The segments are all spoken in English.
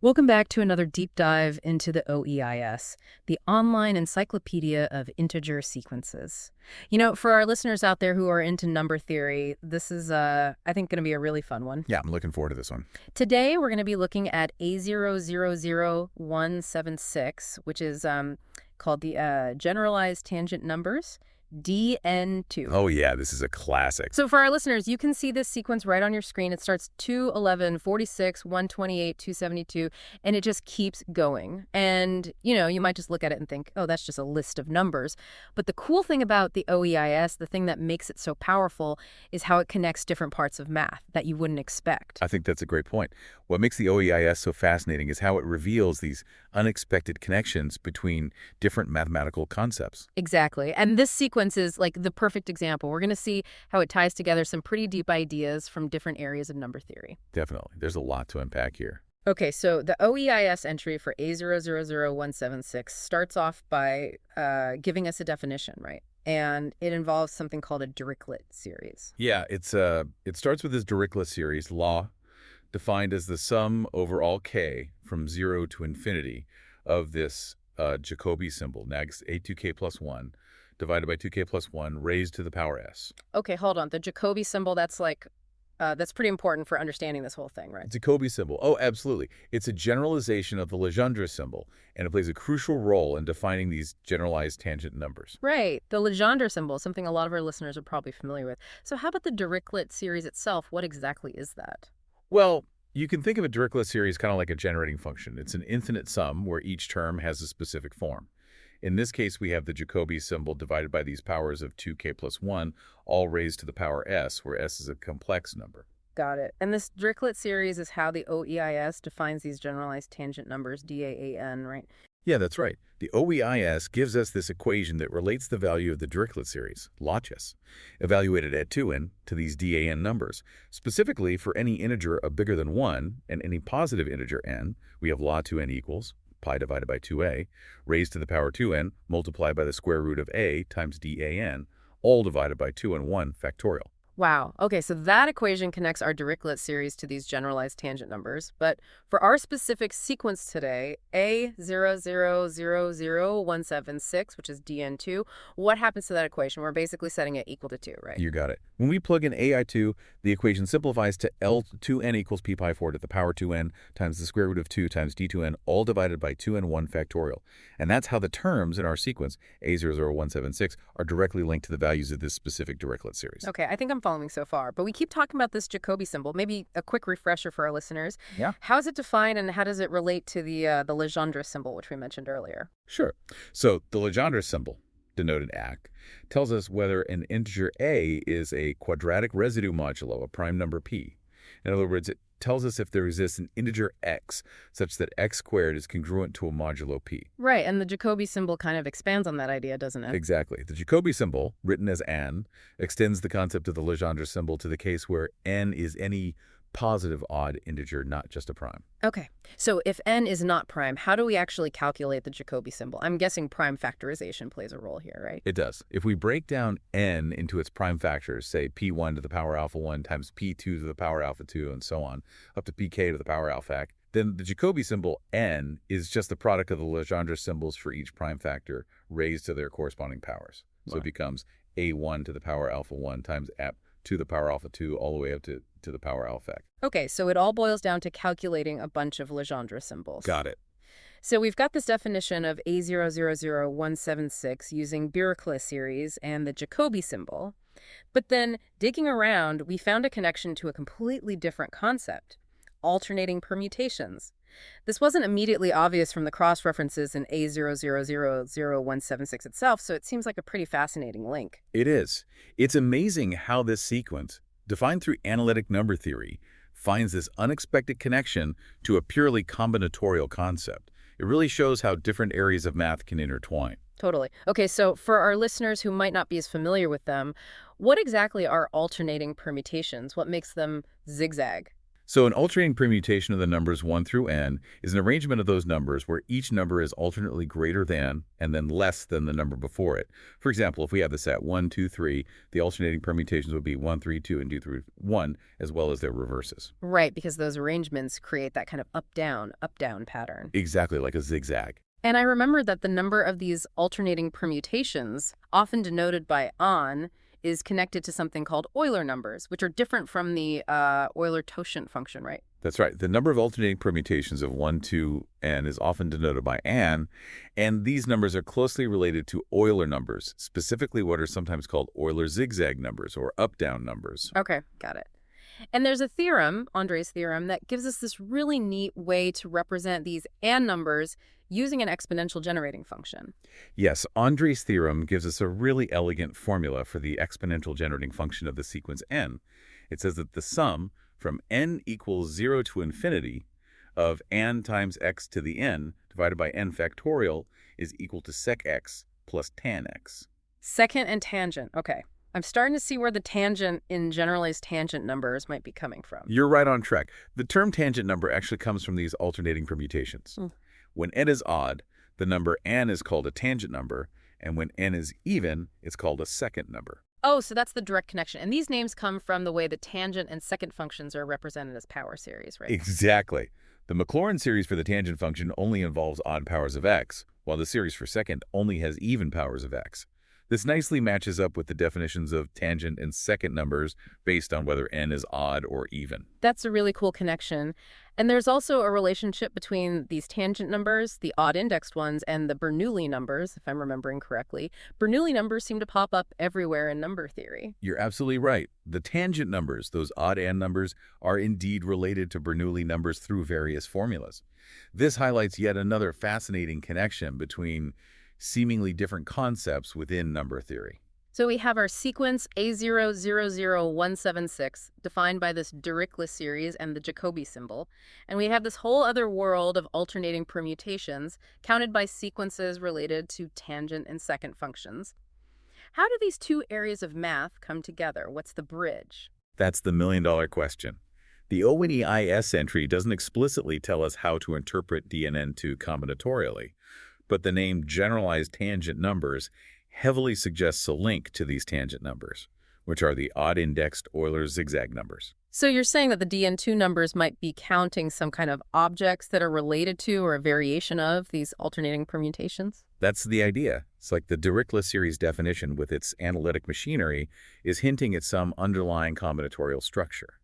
Welcome back to another deep dive into the OEIS, the online encyclopedia of integer sequences. For our listeners out there who are into number theory, this is, I think, going to be a really fun one. Yeah, I'm looking forward to this one. Today, we're going to be looking at A000176, which is called the Generalized Tangent Numbers, DN2. Oh, yeah, this is a classic. So for our listeners, you can see this sequence right on your screen. It starts 211, 46, 128, 272, and it just keeps going. And, you might just look at it and think, oh, that's just a list of numbers. But the cool thing about the OEIS, the thing that makes it so powerful, is how it connects different parts of math that you wouldn't expect. I think that's a great point. What makes the OEIS so fascinating is how it reveals these unexpected connections between different mathematical concepts. Exactly. And this sequence is like the perfect example. We're going to see how it ties together some pretty deep ideas from different areas of number theory. Definitely. There's a lot to unpack here. Okay, so the OEIS entry for A000176 starts off by giving us a definition, right? And it involves something called a Dirichlet-series. Yeah, it starts with this Dirichlet-series law, defined as the sum over all k from 0 to infinity of this Jacobi symbol, next a2k plus 1, divided by 2k plus 1 raised to the power s. Okay, hold on. The Jacobi symbol, that's pretty important for understanding this whole thing, right? Jacobi symbol. Oh, absolutely. It's a generalization of the Legendre symbol, and it plays a crucial role in defining these generalized tangent numbers. Right. The Legendre symbol, something a lot of our listeners are probably familiar with. So how about the Dirichlet-series itself? What exactly is that? Well, you can think of a Dirichlet-series kind of like a generating function. It's an infinite sum where each term has a specific form. In this case, we have the Jacobi symbol divided by these powers of 2k plus 1, all raised to the power s, where s is a complex number. Got it. And this Dirichlet-series is how the OEIS defines these generalized tangent numbers, DAAN, right? Yeah, that's right. The OEIS gives us this equation that relates the value of the Dirichlet-series, LHS, evaluated at 2n, to these DAN numbers. Specifically, for any integer bigger than 1 and any positive integer n, we have log 2n equals pi divided by 2a, raised to the power 2n, multiplied by the square root of a times DAN, all divided by 2 and 1 factorial. Wow. Okay, so that equation connects our Dirichlet series to these generalized tangent numbers. But for our specific sequence today, A000176, which is DN2, what happens to that equation? We're basically setting it equal to 2, right? You got it. When we plug in AI2, the equation simplifies to L2n equals p pi 4 to the power 2n times the square root of 2 times d2n, all divided by 2 and 1 factorial. And that's how the terms in our sequence, A000176, are directly linked to the values of this specific Dirichlet series. Okay, I think I'm following so far, but we keep talking about this Jacobi symbol. Maybe a quick refresher for our listeners. Yeah. How is it defined and how does it relate to the Legendre symbol, which we mentioned earlier? Sure. So the Legendre symbol, denoted AC, tells us whether an integer a is a quadratic residue modulo, a prime number p. In other words, it tells us if there exists an integer x such that x squared is congruent to a modulo p. Right, and the Jacobi symbol kind of expands on that idea, doesn't it? Exactly. The Jacobi symbol, written as an, extends the concept of the Legendre symbol to the case where n is any positive odd integer, not just a prime. Okay, so if n is not prime, how do we actually calculate the Jacobi symbol? I'm guessing prime factorization plays a role here, right? It does. If we break down n into its prime factors, say p1 to the power alpha 1 times p2 to the power alpha 2 and so on, up to pk to the power alpha, then the Jacobi symbol n is just the product of the Legendre symbols for each prime factor raised to their corresponding powers. So it becomes a1 to the power alpha 1 times ap to the power alpha 2 all the way up to the power alpha. Okay, so it all boils down to calculating a bunch of Legendre symbols. Got it. So we've got this definition of A000176 using Dirichlet-series and the Jacobi symbol. But then, digging around, we found a connection to a completely different concept, alternating permutations. This wasn't immediately obvious from the cross-references in A000176 itself, so it seems like a pretty fascinating link. It is. It's amazing how this sequence, defined through analytic number theory, finds this unexpected connection to a purely combinatorial concept. It really shows how different areas of math can intertwine. Totally. Okay, so for our listeners who might not be as familiar with them, what exactly are alternating permutations? What makes them zigzag? So an alternating permutation of the numbers 1 through n is an arrangement of those numbers where each number is alternately greater than and then less than the number before it. For example, if we have this at 1, 2, 3, the alternating permutations would be 1, 3, 2, and 2, 3, 1, as well as their reverses. Right, because those arrangements create that kind of up-down pattern. Exactly like a zigzag. And I remember that the number of these alternating permutations, often denoted by on, is connected to something called Euler numbers, which are different from the Euler-tangent function, right? That's right. The number of alternating permutations of 1 to n is often denoted by an, and these numbers are closely related to Euler numbers, specifically what are sometimes called Euler zigzag numbers or up-down numbers. Okay, got it. And there's a theorem, André's theorem, that gives us this really neat way to represent these and numbers using an exponential generating function. Yes, André's theorem gives us a really elegant formula for the exponential generating function of the sequence n. It says that the sum from n equals 0 to infinity of n times x to the n divided by n factorial is equal to sec x plus tan x. Second and tangent. Okay. I'm starting to see where the tangent in generalized tangent numbers might be coming from. You're right on track. The term tangent number actually comes from these alternating permutations. When n is odd, the number n is called a tangent number, and when n is even, it's called a second number. Oh, so that's the direct connection. And these names come from the way the tangent and second functions are represented as power series, right? Exactly. The Maclaurin series for the tangent function only involves odd powers of x, while the series for second only has even powers of x. This nicely matches up with the definitions of tangent and second numbers based on whether n is odd or even. That's a really cool connection. And there's also a relationship between these tangent numbers, the odd-indexed ones, and the Bernoulli numbers, if I'm remembering correctly. Bernoulli numbers seem to pop up everywhere in number theory. You're absolutely right. The tangent numbers, those odd and numbers, are indeed related to Bernoulli numbers through various formulas. This highlights yet another fascinating connection between seemingly different concepts within number theory. So we have our sequence A000176, defined by this Dirichlet-series and the Jacobi symbol. And we have this whole other world of alternating permutations, counted by sequences related to tangent and second functions. How do these two areas of math come together? What's the bridge? That's the million-dollar question. The OEIS entry doesn't explicitly tell us how to interpret DN2 combinatorially, but the name Generalized Tangent Numbers heavily suggests a link to these tangent numbers, which are the odd-indexed Euler zigzag numbers. So you're saying that the DN2 numbers might be counting some kind of objects that are related to or a variation of these alternating permutations? That's the idea. It's like the Dirichlet-series definition with its analytic machinery is hinting at some underlying combinatorial structure.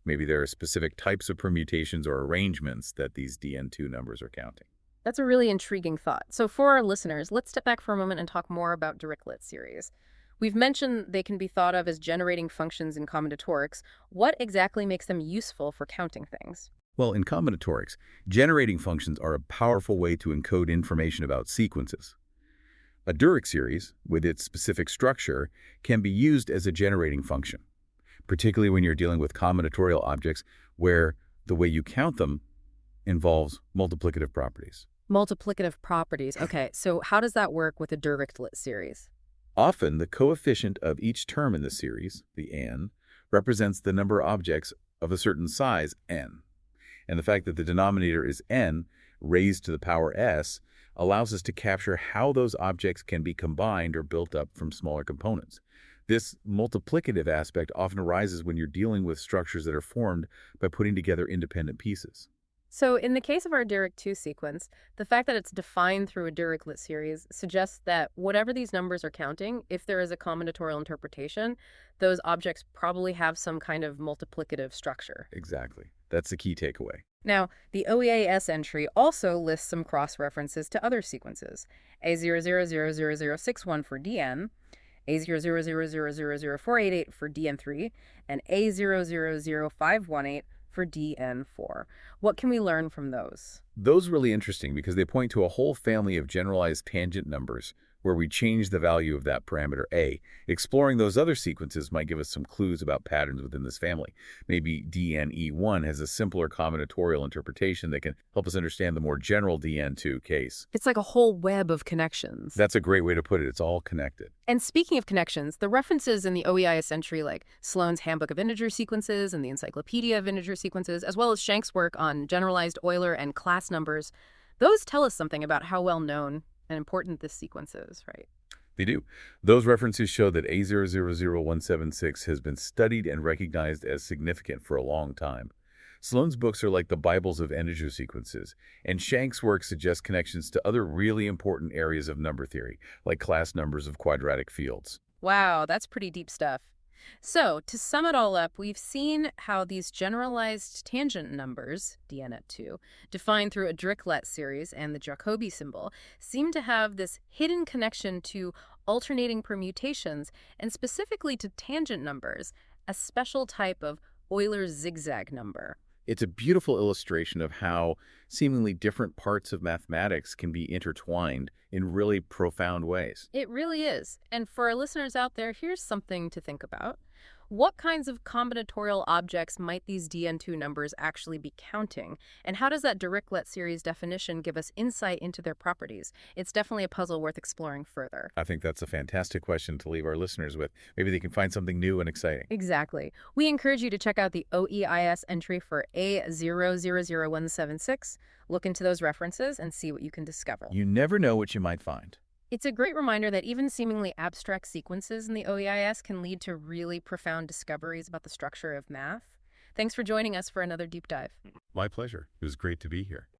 Maybe there are specific types of permutations or arrangements that these DN2 numbers are counting. That's a really intriguing thought. So for our listeners, let's step back for a moment and talk more about Dirichlet-series. We've mentioned they can be thought of as generating functions in combinatorics. What exactly makes them useful for counting things? Well, in combinatorics, generating functions are a powerful way to encode information about sequences. A Dirichlet series, with its specific structure, can be used as a generating function, particularly when you're dealing with combinatorial objects where the way you count them involves multiplicative properties. Multiplicative properties. Okay, so how does that work with a Dirichlet series? Often, the coefficient of each term in the series, the n, represents the number of objects of a certain size, n. And the fact that the denominator is n raised to the power s allows us to capture how those objects can be combined or built up from smaller components. This multiplicative aspect often arises when you're dealing with structures that are formed by putting together independent pieces. So in the case of our Dirichlet-2 sequence, the fact that it's defined through a Dirichlet series suggests that whatever these numbers are counting, if there is a combinatorial interpretation, those objects probably have some kind of multiplicative structure. Exactly. That's the key takeaway. Now, the OEIS entry also lists some cross-references to other sequences. A000061 for DN, A00000488 for DN3, and A000518 for DN4. What can we learn from those? Those are really interesting because they point to a whole family of generalized tangent numbers where we change the value of that parameter A. Exploring those other sequences might give us some clues about patterns within this family. Maybe DNE1 has a simpler combinatorial interpretation that can help us understand the more general DN2 case. It's like a whole web of connections. That's a great way to put it. It's all connected. And speaking of connections, the references in the OEIS entry like Sloan's Handbook of Integer Sequences and the Encyclopedia of Integer Sequences, as well as Shank's work on generalized Euler and class numbers, those tell us something about how well known and important this sequence is, right? They do. Those references show that A000176 has been studied and recognized as significant for a long time. Sloan's books are like the Bibles of integer sequences, and Shank's work suggests connections to other really important areas of number theory, like class numbers of quadratic fields. Wow, that's pretty deep stuff. So, to sum it all up, we've seen how these generalized tangent numbers, DN2, defined through a Dirichlet-series and the Jacobi symbol, seem to have this hidden connection to alternating permutations and specifically to tangent numbers, a special type of Euler's zigzag number. It's a beautiful illustration of how seemingly different parts of mathematics can be intertwined in really profound ways. It really is. And for our listeners out there, here's something to think about. What kinds of combinatorial objects might these DN2 numbers actually be counting? And how does that Dirichlet-series definition give us insight into their properties? It's definitely a puzzle worth exploring further. I think that's a fantastic question to leave our listeners with. Maybe they can find something new and exciting. Exactly. We encourage you to check out the OEIS entry for A000176. Look into those references and see what you can discover. You never know what you might find. It's a great reminder that even seemingly abstract sequences in the OEIS can lead to really profound discoveries about the structure of math. Thanks for joining us for another deep dive. My pleasure. It was great to be here.